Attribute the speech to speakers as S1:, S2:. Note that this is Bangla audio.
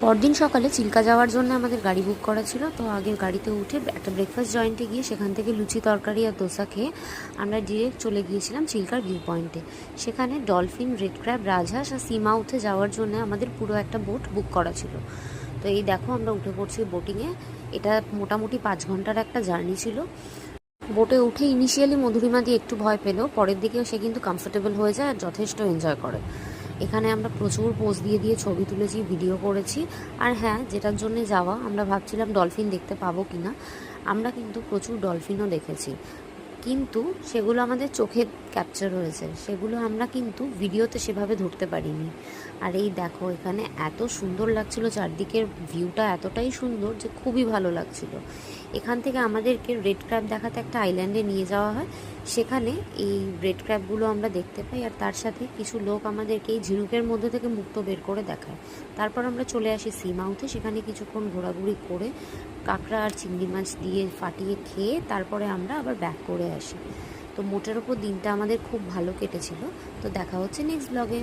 S1: পরদিন সকালে চিল্কা যাওয়ার জন্য আমাদের গাড়ি বুক করা ছিল। তো আগের গাড়িতে উঠে একটা ব্রেকফাস্ট জয়েন্টে গিয়ে সেখান থেকে লুচি তরকারি আর দোসা খেয়ে আমরা ডিরেক্ট চলে গিয়েছিলাম চিল্কার ভিউ পয়েন্টে। সেখানে ডলফিন, রেড ক্র্যাব, রাজহাঁস আর সি মাউথে যাওয়ার জন্য আমাদের পুরো একটা বোট বুক করা ছিল। তো এই দেখো আমরা উঠে পড়ছি বোটিংয়ে। এটা মোটামুটি 5 ঘন্টার একটা জার্নি ছিল। বোটে উঠে ইনিশিয়ালি মধুরিমাদি একটু ভয় পেলেও পরের দিকেও সে কিন্তু কমফোর্টেবল হয়ে যায় আর যথেষ্ট এনজয় করে। এখানে আমরা প্রচুর পোজ দিয়ে দিয়ে ছবি তুলেছি, ভিডিও করেছি। আর হ্যাঁ, যেটার জন্য যাওয়া, আমরা ভাবছিলাম ডলফিন দেখতে পাবো কি না। আমরা কিন্তু প্রচুর ডলফিনও দেখেছি, কিন্তু সেগুলো আমাদের চোখে ক্যাপচার হয়েছে, সেগুলো আমরা কিন্তু ভিডিওতে সেভাবে ধরতে পারিনি। আর এই দেখো, এখানে এত সুন্দর লাগছিল, চারদিকের ভিউটা এতটাই সুন্দর যে খুবই ভালো লাগছিল। এখান থেকে আমাদেরকে রেড ক্র্যাব দেখাতে একটা আইল্যান্ডে নিয়ে যাওয়া হয়। সেখানে এই রেড ক্র্যাবগুলো আমরা দেখতে পাই, আর তার সাথে কিছু লোক আমাদেরকে এই ঝিনুকের মধ্যে থেকে মুক্ত বের করে দেখায়। তারপর আমরা চলে আসি সি মাউথে। সেখানে কিছুক্ষণ ঘোরাঘুরি করে কাঁকড়া আর চিংড়ি মাছ দিয়ে ফাটিয়ে খেয়ে তারপরে আমরা আবার ব্যাক করে আসি। তো মোটের ওপর দিনটা আমাদের খুব ভালো কেটেছিল। তো দেখা হচ্ছে নেক্সট ব্লগে।